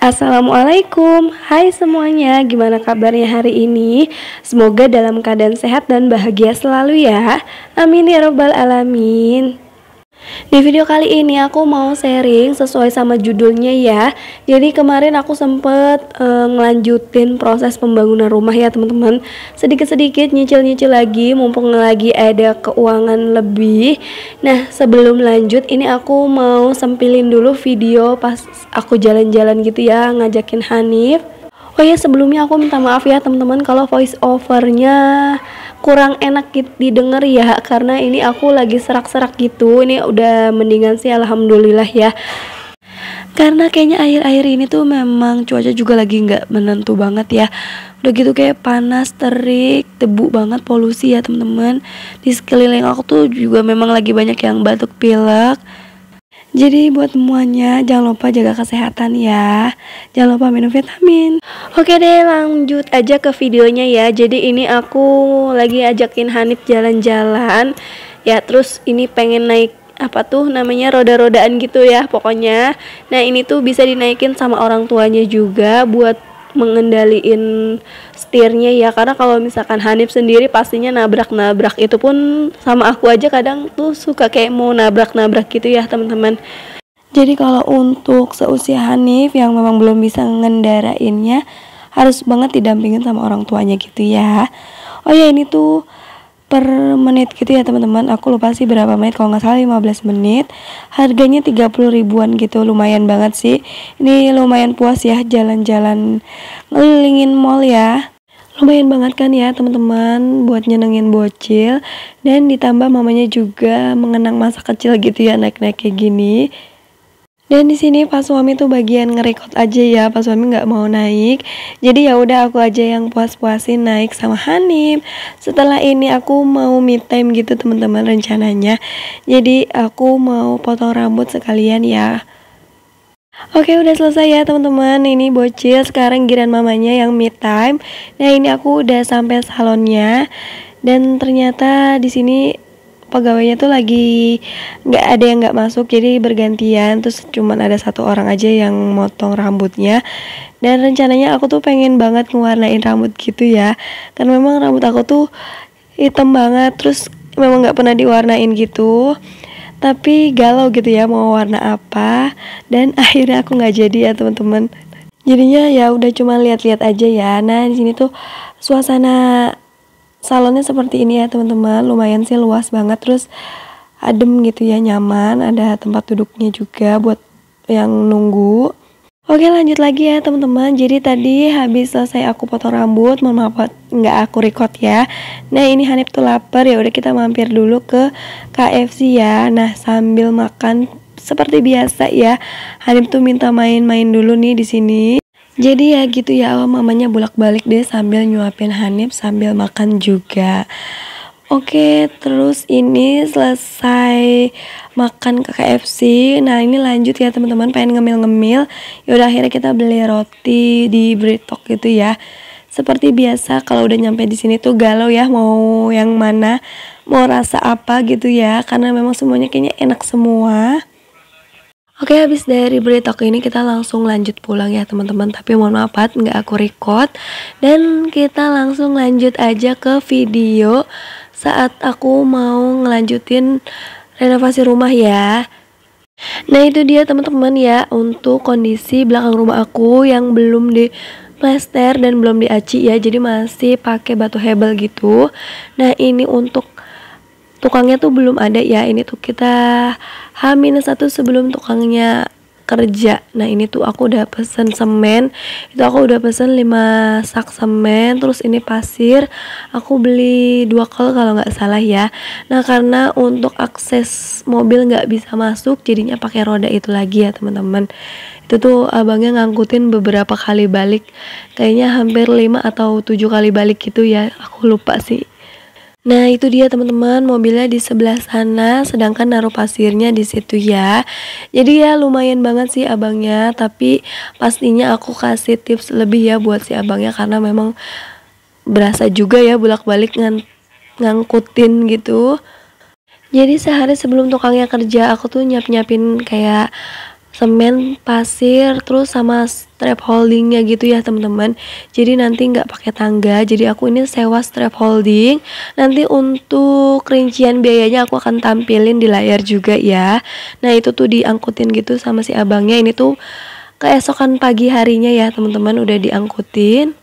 Assalamualaikum, hai semuanya, gimana kabarnya hari ini? Semoga dalam keadaan sehat dan bahagia selalu ya. Amin ya robbal alamin. Di video kali ini aku mau sharing sesuai sama judulnya ya. Jadi kemarin aku sempet ngelanjutin proses pembangunan rumah ya teman-teman. Sedikit-sedikit nyicil-nyicil lagi mumpung lagi ada keuangan lebih. Nah sebelum lanjut ini aku mau sempilin dulu video pas aku jalan-jalan gitu ya, ngajakin Hanif. Oh ya sebelumnya aku minta maaf ya teman-teman kalau voice overnya kurang enak didengar ya, karena ini aku lagi serak-serak gitu. Ini udah mendingan sih alhamdulillah ya. Karena kayaknya akhir-akhir ini tuh memang cuaca juga lagi nggak menentu banget ya. Udah gitu kayak panas, terik, debu banget, polusi ya teman-teman. Di sekeliling aku tuh juga memang lagi banyak yang batuk pilek. Jadi buat semuanya jangan lupa jaga kesehatan ya. Jangan lupa minum vitamin. Oke deh lanjut aja ke videonya ya. Jadi ini aku lagi ajakin Hanif jalan-jalan. Ya terus ini pengen naik apa tuh namanya roda-rodaan gitu ya pokoknya. Nah ini tuh bisa dinaikin sama orang tuanya juga buat mengendaliin setirnya ya, karena kalau misalkan Hanif sendiri pastinya nabrak-nabrak, itu pun sama aku aja kadang tuh suka kayak mau nabrak-nabrak gitu ya teman-teman. Jadi kalau untuk seusia Hanif yang memang belum bisa ngendarainnya harus banget didampingin sama orang tuanya gitu ya. Oh ya ini tuh per menit gitu ya teman-teman, aku lupa sih berapa menit, kalau nggak salah 15 menit, harganya 30 ribuan gitu, lumayan banget sih. Ini lumayan puas ya jalan-jalan ngelilingin mall ya, lumayan banget kan ya teman-teman buat nyenengin bocil, dan ditambah mamanya juga mengenang masa kecil gitu ya naik-naik kayak gini. Dan di sini pas suami tuh bagian ngerekod aja ya, pas suami nggak mau naik. Jadi ya udah aku aja yang puas-puasin naik sama Hanif. Setelah ini aku mau me time gitu teman-teman rencananya. Jadi aku mau potong rambut sekalian ya. Oke udah selesai ya teman-teman. Ini bocil sekarang giran mamanya yang me time. Nah ini aku udah sampai salonnya. Dan ternyata di sini pegawainya tuh lagi nggak ada yang nggak masuk, jadi bergantian, terus cuman ada satu orang aja yang motong rambutnya. Dan rencananya aku tuh pengen banget ngewarnain rambut gitu ya, karena memang rambut aku tuh hitam banget, terus memang nggak pernah diwarnain gitu, tapi galau gitu ya mau warna apa. Dan akhirnya aku nggak jadi ya teman-teman, jadinya ya udah cuma lihat-lihat aja ya. Nah di sini tuh suasana salonnya seperti ini ya teman-teman, lumayan sih luas banget, terus adem gitu ya, nyaman, ada tempat duduknya juga buat yang nunggu. Oke lanjut lagi ya teman-teman. Jadi tadi habis selesai aku potong rambut, mohon maaf nggak aku record ya. Nah ini Hanif tuh lapar, ya udah kita mampir dulu ke KFC ya. Nah sambil makan seperti biasa ya, Hanif tuh minta main-main dulu nih di sini. Jadi ya gitu ya, mamanya bolak-balik deh sambil nyuapin Hanif sambil makan juga. Oke, terus ini selesai makan ke KFC. Nah ini lanjut ya teman-teman, pengen ngemil-ngemil. Yaudah akhirnya kita beli roti di Britok gitu ya. Seperti biasa kalau udah nyampe di sini tuh galau ya, mau yang mana, mau rasa apa gitu ya, karena memang semuanya kayaknya enak semua. Oke habis dari Britok ini kita langsung lanjut pulang ya teman-teman, tapi mohon maaf nggak aku record. Dan kita langsung lanjut aja ke video saat aku mau ngelanjutin renovasi rumah ya. Nah itu dia teman-teman ya, untuk kondisi belakang rumah aku yang belum di plester dan belum diaci ya, jadi masih pakai batu hebel gitu. Nah ini untuk tukangnya tuh belum ada ya, ini tuh kita H-1 sebelum tukangnya kerja. Nah ini tuh aku udah pesen semen, itu aku udah pesen 5 sak semen, terus ini pasir aku beli 2 kol kalau nggak salah ya. Nah karena untuk akses mobil nggak bisa masuk, jadinya pakai roda itu lagi ya teman-teman. Itu tuh abangnya ngangkutin beberapa kali balik, kayaknya hampir 5 atau 7 kali balik gitu ya, aku lupa sih. Nah itu dia teman-teman, mobilnya di sebelah sana, sedangkan naruh pasirnya di situ ya. Jadi ya lumayan banget sih abangnya, tapi pastinya aku kasih tips lebih ya buat si abangnya, karena memang berasa juga ya bolak-balik ngangkutin gitu. Jadi sehari sebelum tukangnya kerja aku tuh nyiapin kayak semen, pasir, terus sama strap holdingnya gitu ya teman-teman. Jadi nanti nggak pakai tangga, jadi aku ini sewa strap holding. Nanti untuk rincian biayanya aku akan tampilin di layar juga ya. Nah itu tuh diangkutin gitu sama si abangnya, ini tuh keesokan pagi harinya ya teman-teman udah diangkutin.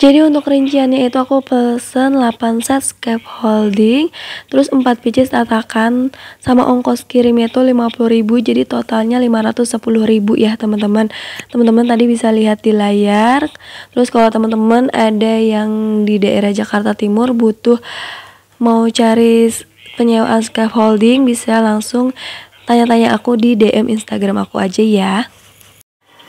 Jadi untuk rinciannya itu aku pesen 8 set scaffolding, terus 4 pieces tatakan, sama ongkos kirimnya itu 50.000, jadi totalnya 510.000 ya teman-teman. Teman-teman tadi bisa lihat di layar. Terus kalau teman-teman ada yang di daerah Jakarta Timur butuh mau cari penyewaan scaffolding, bisa langsung tanya-tanya aku di DM Instagram aku aja ya.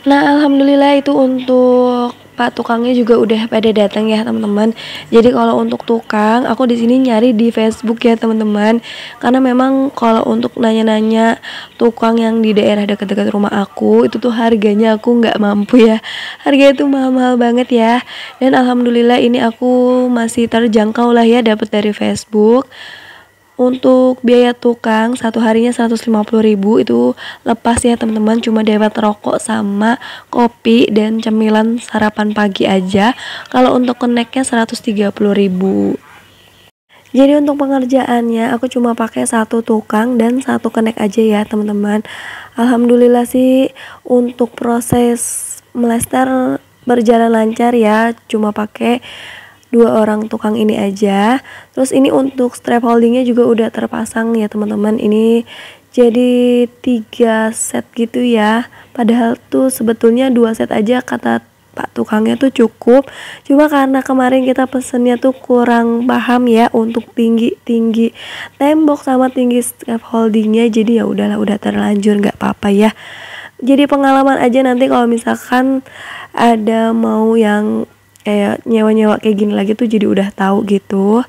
Nah alhamdulillah itu untuk Pak tukangnya juga udah pada datang ya teman-teman. Jadi kalau untuk tukang aku di sini nyari di Facebook ya teman-teman. Karena memang kalau untuk nanya-nanya tukang yang di daerah dekat-dekat rumah aku itu tuh harganya aku nggak mampu ya. Harganya tuh mahal-mahal banget ya. Dan alhamdulillah ini aku masih terjangkau lah ya dapat dari Facebook. Untuk biaya tukang satu harinya 150.000 itu lepas ya teman-teman, cuma dapat rokok sama kopi dan cemilan sarapan pagi aja. Kalau untuk keneknya 130.000. Jadi untuk pengerjaannya aku cuma pakai satu tukang dan satu kenek aja ya teman-teman. Alhamdulillah sih untuk proses melester berjalan lancar ya, cuma pakai 2 orang tukang ini aja. Terus ini untuk strap holdingnya juga udah terpasang ya teman-teman. Ini jadi 3 set gitu ya, padahal tuh sebetulnya 2 set aja kata Pak tukangnya tuh cukup. Cuma karena kemarin kita pesennya tuh kurang paham ya untuk tinggi tembok sama tinggi strap holdingnya, jadi ya udahlah, udah terlanjur nggak apa-apa ya. Jadi pengalaman aja, nanti kalau misalkan ada mau yang kayak nyewa-nyewa kayak gini lagi tuh jadi udah tahu gitu.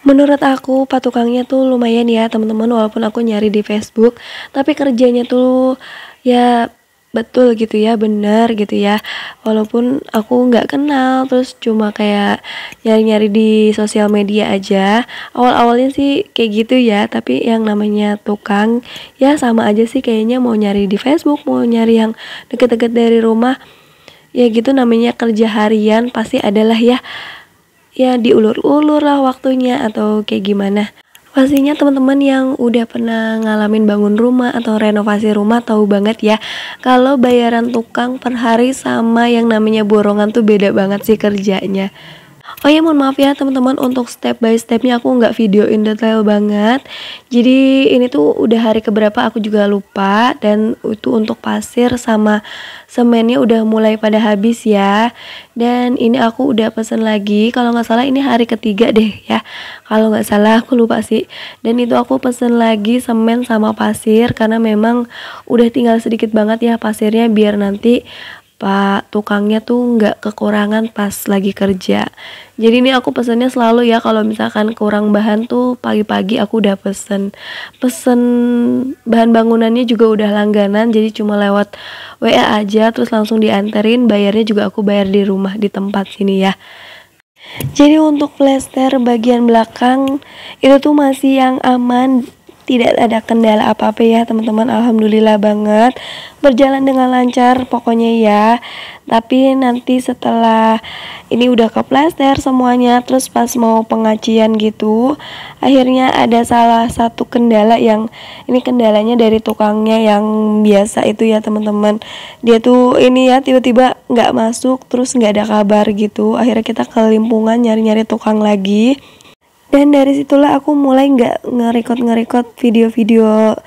Menurut aku Pak tukangnya tuh lumayan ya teman-teman, walaupun aku nyari di Facebook, tapi kerjanya tuh ya betul gitu ya, bener gitu ya. Walaupun aku nggak kenal, terus cuma kayak nyari-nyari di sosial media aja. Awal-awalnya sih kayak gitu ya, tapi yang namanya tukang ya sama aja sih kayaknya, mau nyari di Facebook, mau nyari yang deket-deket dari rumah. Ya gitu namanya kerja harian, pasti adalah ya diulur-ulur lah waktunya atau kayak gimana. Pastinya teman-teman yang udah pernah ngalamin bangun rumah atau renovasi rumah tahu banget ya kalau bayaran tukang per hari sama yang namanya borongan tuh beda banget sih kerjanya. Oh ya mohon maaf ya teman-teman, untuk step by stepnya aku nggak videoin detail banget. Jadi ini tuh udah hari keberapa aku juga lupa. Dan itu untuk pasir sama semennya udah mulai pada habis ya. Dan ini aku udah pesen lagi, kalau nggak salah ini hari ketiga deh ya, kalau nggak salah, aku lupa sih. Dan itu aku pesen lagi semen sama pasir karena memang udah tinggal sedikit banget ya pasirnya, biar nanti Pak tukangnya tuh nggak kekurangan pas lagi kerja. Jadi ini aku pesennya selalu ya, kalau misalkan kurang bahan tuh pagi-pagi aku udah pesen bahan bangunannya juga udah langganan, jadi cuma lewat WA aja terus langsung dianterin. Bayarnya juga aku bayar di rumah di tempat sini ya. Jadi untuk plester bagian belakang itu tuh masih yang aman, tidak ada kendala apa-apa ya teman-teman. Alhamdulillah banget, berjalan dengan lancar pokoknya ya. Tapi nanti setelah ini udah ke plester semuanya, terus pas mau pengacian gitu, akhirnya ada salah satu kendala, yang ini kendalanya dari tukangnya yang biasa itu ya teman-teman. Dia tuh ini ya tiba-tiba nggak masuk, terus nggak ada kabar gitu. Akhirnya kita kelimpungan nyari-nyari tukang lagi. Dan dari situlah aku mulai nggak nge-record video-video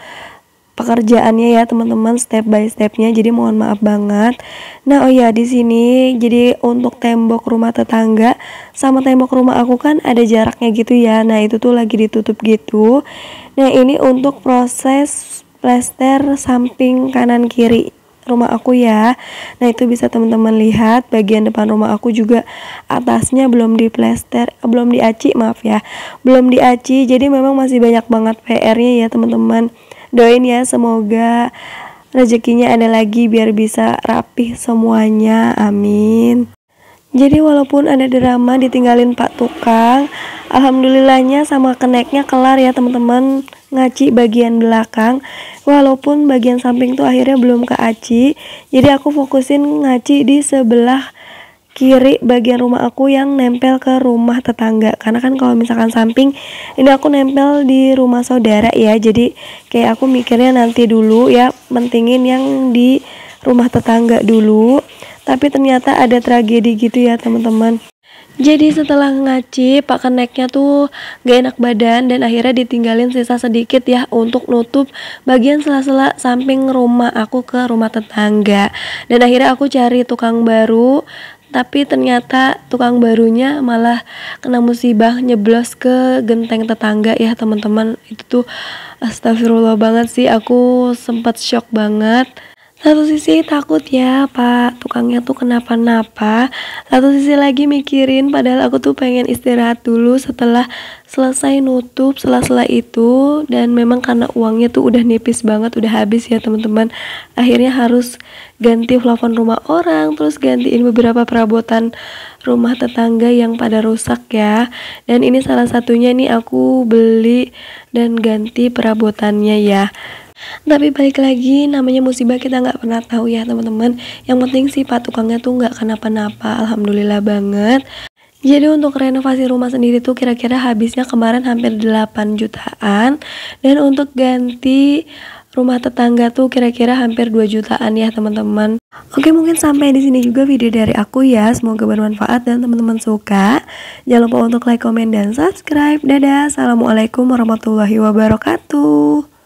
pekerjaannya ya teman-teman, step by stepnya. Jadi mohon maaf banget. Nah oh ya, di sini jadi untuk tembok rumah tetangga sama tembok rumah aku kan ada jaraknya gitu ya. Nah itu tuh lagi ditutup gitu. Nah ini untuk proses plester samping kanan kiri rumah aku ya. Nah itu bisa teman-teman lihat bagian depan rumah aku juga atasnya belum diplester, belum diaci, maaf ya, belum diaci. Jadi memang masih banyak banget PR-nya ya teman-teman. Doain ya semoga rezekinya ada lagi biar bisa rapih semuanya, amin. Jadi walaupun ada drama ditinggalin Pak Tukang, alhamdulillahnya sama keneknya kelar ya teman-teman, ngaci bagian belakang. Walaupun bagian samping tuh akhirnya belum keaci, jadi aku fokusin ngaci di sebelah kiri bagian rumah aku yang nempel ke rumah tetangga. Karena kan kalau misalkan samping, ini aku nempel di rumah saudara ya, jadi kayak aku mikirnya nanti dulu ya, mentingin yang di rumah tetangga dulu. Tapi ternyata ada tragedi gitu ya teman-teman. Jadi setelah ngaci, Pak Keneknya tuh gak enak badan dan akhirnya ditinggalin sisa sedikit ya untuk nutup bagian sela-sela samping rumah aku ke rumah tetangga. Dan akhirnya aku cari tukang baru, tapi ternyata tukang barunya malah kena musibah nyeblos ke genteng tetangga ya teman-teman. Itu tuh astagfirullah banget sih, aku sempat shock banget. Satu sisi takut ya Pak tukangnya tuh kenapa-napa, satu sisi lagi mikirin padahal aku tuh pengen istirahat dulu setelah selesai nutup sela-sela itu. Dan memang karena uangnya tuh udah nipis banget, udah habis ya teman-teman, akhirnya harus ganti plafon rumah orang, terus gantiin beberapa perabotan rumah tetangga yang pada rusak ya. Dan ini salah satunya nih aku beli dan ganti perabotannya ya. Tapi balik lagi, namanya musibah kita nggak pernah tahu ya teman-teman. Yang penting sih Pak tukangnya tuh nggak kenapa-napa, alhamdulillah banget. Jadi untuk renovasi rumah sendiri tuh kira-kira habisnya kemarin hampir 8 jutaan. Dan untuk ganti rumah tetangga tuh kira-kira hampir 2 jutaan ya teman-teman. Oke, mungkin sampai di sini juga video dari aku ya. Semoga bermanfaat dan teman-teman suka. Jangan lupa untuk like, komen, dan subscribe. Dadah, assalamualaikum warahmatullahi wabarakatuh.